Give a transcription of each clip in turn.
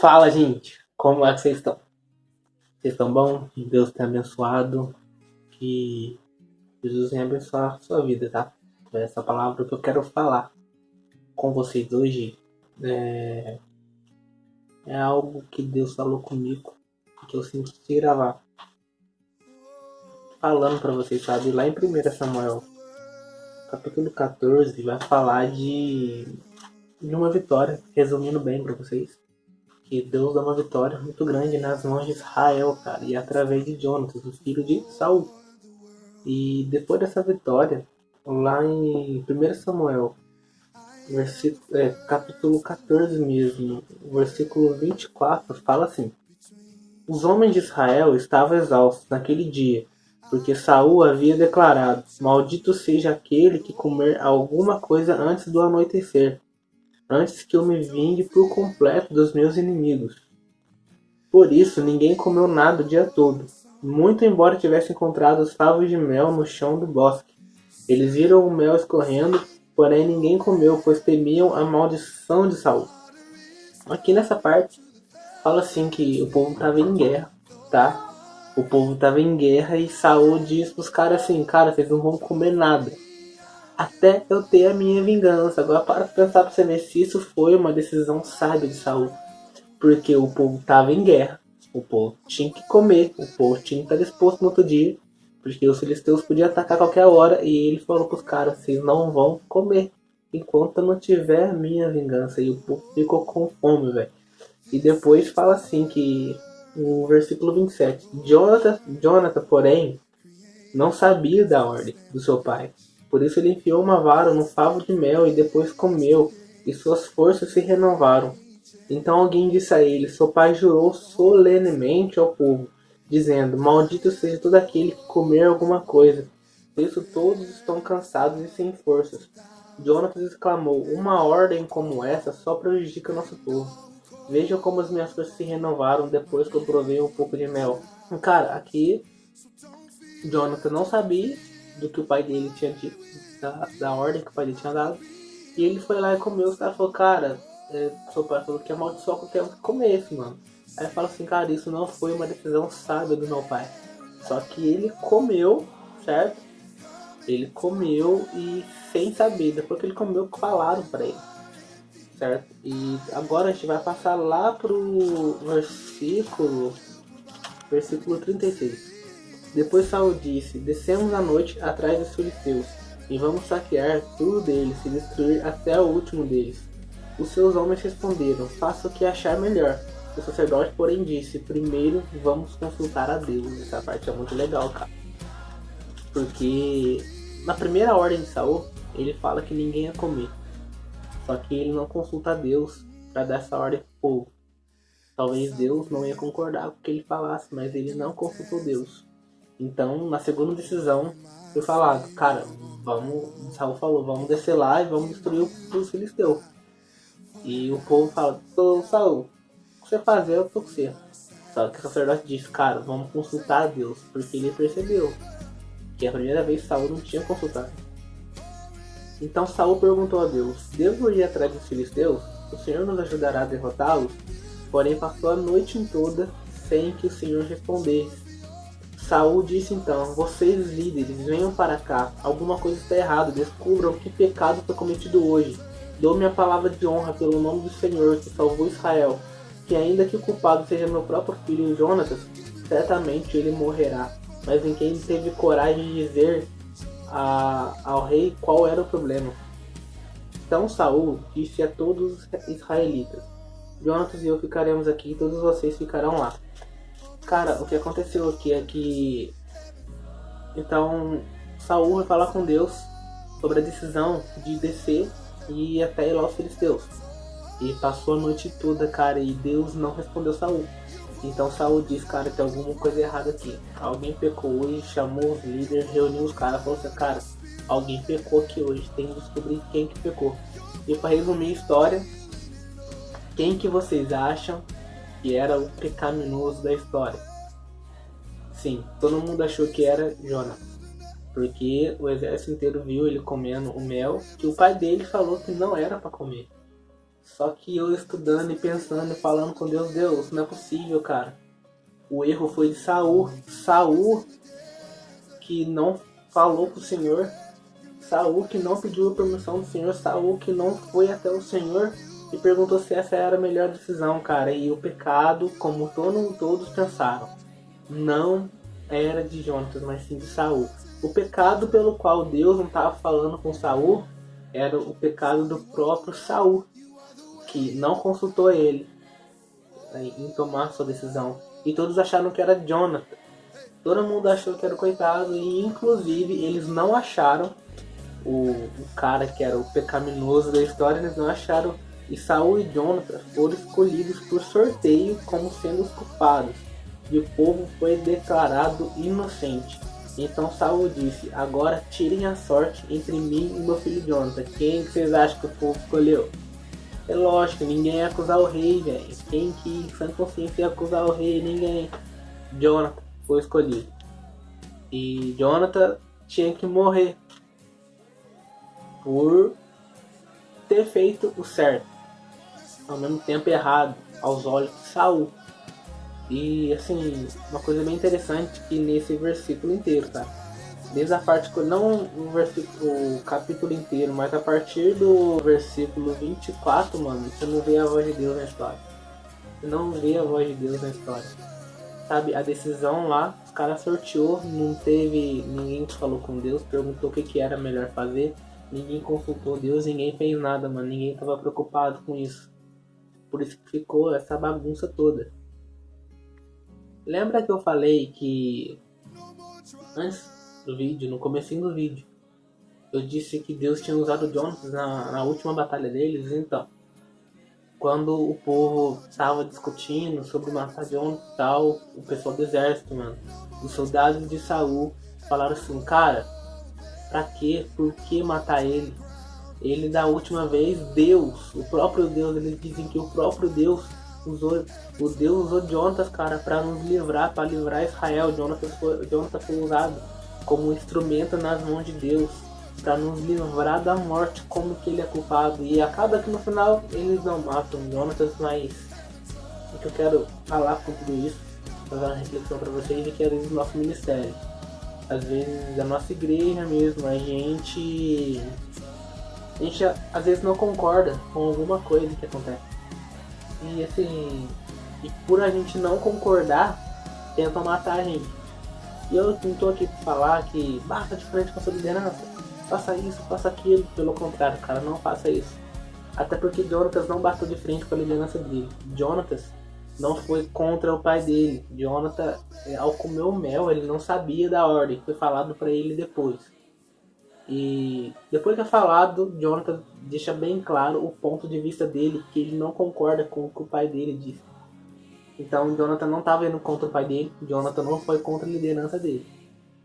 Fala, gente! Como é que vocês estão? Vocês estão bom? Que Deus tenha abençoado. Que Jesus venha abençoar a sua vida, tá? Essa palavra que eu quero falar com vocês hoje é algo que Deus falou comigo, que eu senti gravar. Falando pra vocês, sabe? Lá em 1 Samuel, capítulo 14, vai falar de uma vitória. Resumindo bem pra vocês. Que Deus dá uma vitória muito grande nas mãos de Israel, cara. E através de Jonatas, o filho de Saul. E depois dessa vitória, lá em 1 Samuel, capítulo 14 mesmo, versículo 24, fala assim: Os homens de Israel estavam exaustos naquele dia, porque Saul havia declarado: Maldito seja aquele que comer alguma coisa antes do anoitecer, antes que eu me vingue por completo dos meus inimigos. Por isso ninguém comeu nada o dia todo, muito embora tivesse encontrado os favos de mel no chão do bosque. Eles viram o mel escorrendo, porém ninguém comeu, pois temiam a maldição de Saul. Aqui nessa parte fala assim que o povo estava em guerra, tá? O povo estava em guerra e Saul diz pros caras assim: cara, vocês não vão comer nada até eu ter a minha vingança. Agora para pensar pra você ver se isso foi uma decisão sábia de Saul. Porque o povo estava em guerra, o povo tinha que comer, o povo tinha que estar disposto no outro dia, porque os filisteus podiam atacar a qualquer hora, e ele falou para os caras: vocês não vão comer enquanto não tiver a minha vingança. E o povo ficou com fome, velho. E depois fala assim que no versículo 27, Jonathan, porém, não sabia da ordem do seu pai. Por isso ele enfiou uma vara no favo de mel e depois comeu, e suas forças se renovaram. Então alguém disse a ele: seu pai jurou solenemente ao povo, dizendo: Maldito seja todo aquele que comer alguma coisa. Por isso todos estão cansados e sem forças. Jonatas exclamou: Uma ordem como essa só prejudica nosso povo. Vejam como as minhas forças se renovaram depois que eu provei um pouco de mel. Cara, aqui Jonathan não sabia do que o pai dele tinha dito, da ordem que o pai dele tinha dado. E ele foi lá e comeu. Os caras falaram: cara, seu pai falou que amaldiçoar qualquer um que comesse, mano. Aí fala assim: cara, isso não foi uma decisão sábia do meu pai. Só que ele comeu, certo? Ele comeu e sem saber. Depois que ele comeu, falaram pra ele, certo? E agora a gente vai passar lá pro versículo 36. Depois Saul disse: Descemos à noite atrás dos filisteus, e vamos saquear tudo deles e destruir até o último deles. Os seus homens responderam: Faça o que achar melhor. O sacerdote, porém, disse: Primeiro vamos consultar a Deus. Essa parte é muito legal, cara. Porque na primeira ordem de Saul, ele fala que ninguém ia comer. Só que ele não consulta a Deus para dar essa ordem pro povo. Talvez Deus não ia concordar com o que ele falasse, mas ele não consultou Deus. Então, na segunda decisão, foi falado: cara, Saul falou: vamos descer lá e vamos destruir os filisteus. E o povo fala: Saul, o que você fazer, eu tô com você. Só que o sacerdote disse: cara, vamos consultar a Deus. Porque ele percebeu que a primeira vez Saul não tinha consultado. Então Saul perguntou a Deus: devo ir atrás dos filisteus? O Senhor nos ajudará a derrotá-los? Porém passou a noite toda sem que o Senhor respondesse. Saul disse então: vocês líderes, venham para cá. Alguma coisa está errada. Descubram que pecado foi cometido hoje. Dou-me a palavra de honra pelo nome do Senhor que salvou Israel, que ainda que o culpado seja meu próprio filho Jonatas, certamente ele morrerá. Mas ninguém teve coragem de dizer ao rei qual era o problema. Então Saul disse a todos os israelitas: Jonatas e eu ficaremos aqui, todos vocês ficarão lá. Cara, o que aconteceu aqui é que então Saul vai falar com Deus sobre a decisão de descer e ir até ir lá aos filisteus. E passou a noite toda, cara, e Deus não respondeu Saul. Então Saul diz: cara, tem alguma coisa errada aqui. Alguém pecou hoje, chamou os líderes, reuniu os caras, falou assim: cara, alguém pecou aqui hoje, tem que descobrir quem que pecou. E para resumir a história, quem que vocês acham que era o pecaminoso da história? Sim, todo mundo achou que era Jonas, porque o exército inteiro viu ele comendo o mel que o pai dele falou que não era para comer. Só que eu estudando e pensando e falando com Deus, Deus, não é possível, cara. O erro foi de Saul. Saul que não falou com o Senhor. Saul que não pediu a permissão do Senhor. Saul que não foi até o Senhor e perguntou se essa era a melhor decisão, cara. E o pecado, como todos pensaram, não era de Jonatas, mas sim de Saul. O pecado pelo qual Deus não estava falando com Saul era o pecado do próprio Saul, que não consultou ele em tomar sua decisão. E todos acharam que era Jonathan. Todo mundo achou que era o coitado, e inclusive eles não acharam o cara que era o pecaminoso da história, eles não acharam. E Saul e Jonathan foram escolhidos por sorteio como sendo os culpados. E o povo foi declarado inocente. Então Saul disse: agora tirem a sorte entre mim e meu filho Jonathan. Quem vocês acham que o povo escolheu? É lógico, ninguém ia acusar o rei, velho. Quem que, sem consciência, ia acusar o rei? Ninguém. Jonathan foi escolhido. E Jonathan tinha que morrer por ter feito o certo, ao mesmo tempo errado, aos olhos de Saul. E assim, uma coisa bem interessante que nesse versículo inteiro, tá? Desde a parte, não o capítulo inteiro, mas a partir do versículo 24, mano, você não vê a voz de Deus na história. Você não vê a voz de Deus na história. Sabe, a decisão lá, os caras sorteou, não teve ninguém que falou com Deus, perguntou o que era melhor fazer, ninguém consultou Deus, ninguém fez nada, mano, ninguém tava preocupado com isso. Por isso que ficou essa bagunça toda. Lembra que eu falei que antes do vídeo, no comecinho do vídeo, eu disse que Deus tinha usado Jonas na última batalha deles? Então, quando o povo tava discutindo sobre matar Jonas e tal, o pessoal do exército, mano, os soldados de Saul falaram assim: cara, pra quê? Por que matar ele? Ele, da última vez, Deus, o próprio Deus, eles dizem que o próprio Deus usou Jonatas, cara, para nos livrar, para livrar Israel. Jonatas foi usado como instrumento nas mãos de Deus para nos livrar da morte, como que ele é culpado. E acaba que no final eles não matam Jonatas, mas o que eu quero falar com tudo isso, fazer uma reflexão para vocês, é que às vezes o nosso ministério, às vezes a nossa igreja mesmo, a gente às vezes não concorda com alguma coisa que acontece. E assim, e por a gente não concordar, tentam matar a gente. E eu não tô aqui pra falar que bata de frente com a sua liderança, faça isso, faça aquilo. Pelo contrário, cara, não faça isso. Até porque Jonatas não bateu de frente com a liderança dele. Jonatas não foi contra o pai dele. Jonatas, ao comer o mel, ele não sabia da ordem. Foi falado pra ele depois. E depois que é falado, Jonathan deixa bem claro o ponto de vista dele, que ele não concorda com o que o pai dele disse. Então Jonathan não estava indo contra o pai dele, Jonathan não foi contra a liderança dele.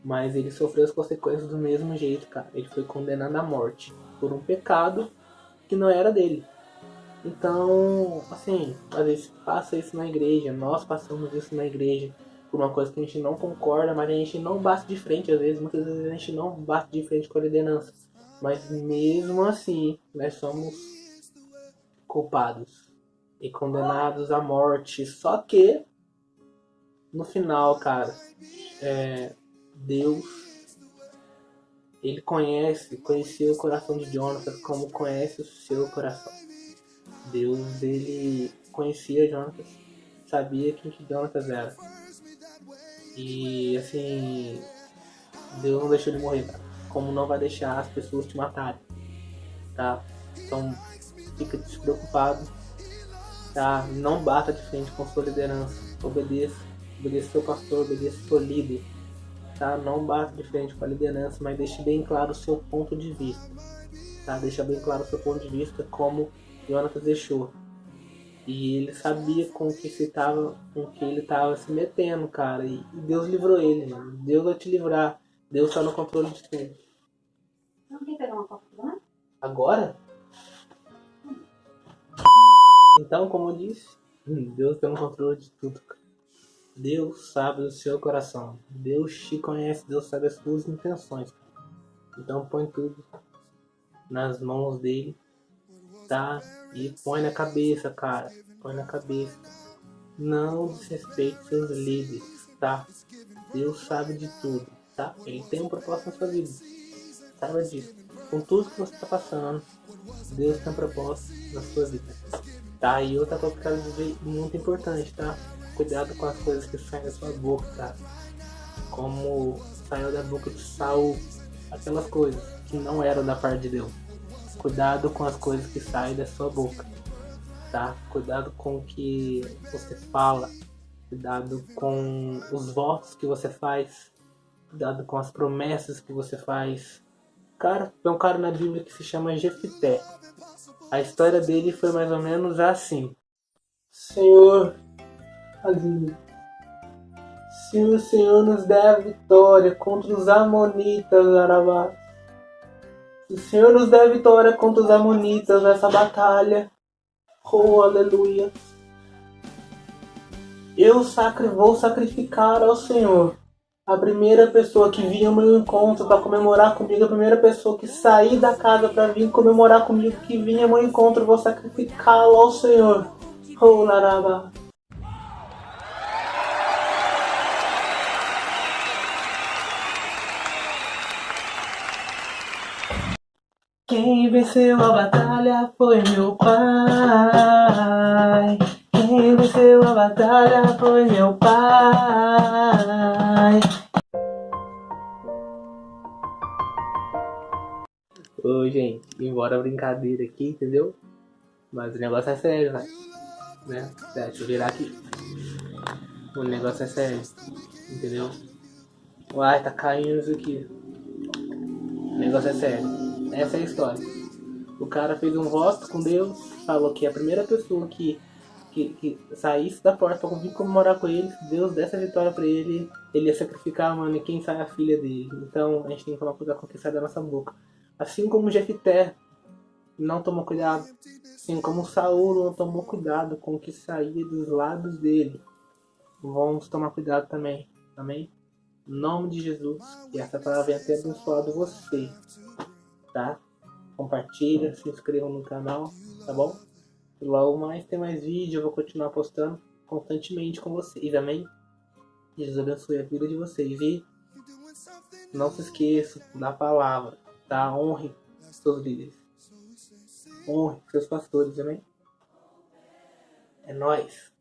Mas ele sofreu as consequências do mesmo jeito, cara. Ele foi condenado à morte por um pecado que não era dele. Então, assim, às vezes passa isso na igreja, nós passamos isso na igreja por uma coisa que a gente não concorda, mas a gente não bate de frente, às vezes, muitas vezes a gente não bate de frente com a liderança. Mas mesmo assim, nós somos culpados e condenados à morte. Só que, no final, cara, Deus, ele conhecia o coração de Jonathan como conhece o seu coração. Deus, ele conhecia Jonathan, sabia quem que Jonathan era. E assim, Deus não deixou ele morrer, cara. Como não vai deixar as pessoas te matarem, tá? Então, fica despreocupado, tá? Não bata de frente com sua liderança. Obedeça seu pastor, obedeça seu líder, tá? Não bata de frente com a liderança, mas deixe bem claro o seu ponto de vista, tá? Deixa bem claro o seu ponto de vista, como Jonathan deixou. E ele sabia com que ele estava se metendo, cara. E Deus livrou ele, mano. Deus vai te livrar. Deus está no controle de tudo. Não quer pegar uma coca lá? Agora? Então, como eu disse, Deus está no controle de tudo, cara. Deus sabe o seu coração. Deus te conhece. Deus sabe as suas intenções, cara. Então põe tudo nas mãos dele. tá? E põe na cabeça, cara. Põe na cabeça. Não desrespeite seus líderes, tá? Deus sabe de tudo, tá? Ele tem um propósito na sua vida. Saiba disso. Com tudo que você está passando, Deus tem um propósito na sua vida, tá? E outra coisa que eu quero dizer muito importante, tá? Cuidado com as coisas que saem da sua boca, tá? Como saiu da boca de Saul, aquelas coisas que não eram da parte de Deus. Cuidado com as coisas que saem da sua boca, tá? Cuidado com o que você fala, cuidado com os votos que você faz, cuidado com as promessas que você faz. Cara, tem um cara na Bíblia que se chama Jefité. A história dele foi mais ou menos assim. Senhor, se o Senhor nos der a vitória contra os amonitas, Arabá. Se o Senhor nos der a vitória contra os amonitas nessa batalha, oh, aleluia. Eu vou sacrificar ao Senhor a primeira pessoa que vinha ao meu encontro para comemorar comigo, a primeira pessoa que sair da casa para vir comemorar comigo, que vinha ao meu encontro, eu vou sacrificá-lo ao Senhor. Oh, laraba. Quem venceu a batalha foi meu pai. Quem venceu a batalha foi meu pai. Ô, gente, embora a brincadeira aqui, entendeu? Mas o negócio é sério, né? Deixa eu virar aqui. O negócio é sério, entendeu? Uai, tá caindo isso aqui. O negócio é sério. Essa é a história. O cara fez um voto com Deus, falou que a primeira pessoa que saísse da porta pra vir comemorar com ele, se Deus desse a vitória pra ele, ele ia sacrificar, mano, e quem sai é a filha dele. Então a gente tem que tomar cuidado com o que sai da nossa boca. Assim como Jefité não tomou cuidado, assim como Saul não tomou cuidado com o que saía dos lábios dele, vamos tomar cuidado também, amém? Em nome de Jesus, que essa palavra venha ter abençoado você, tá? Compartilha, se inscreva no canal, tá bom? E logo mais tem mais vídeo, eu vou continuar postando constantemente com vocês, amém? Jesus abençoe a vida de vocês e não se esqueça da palavra, tá? Honre seus líderes, honre seus pastores, amém? É nóis!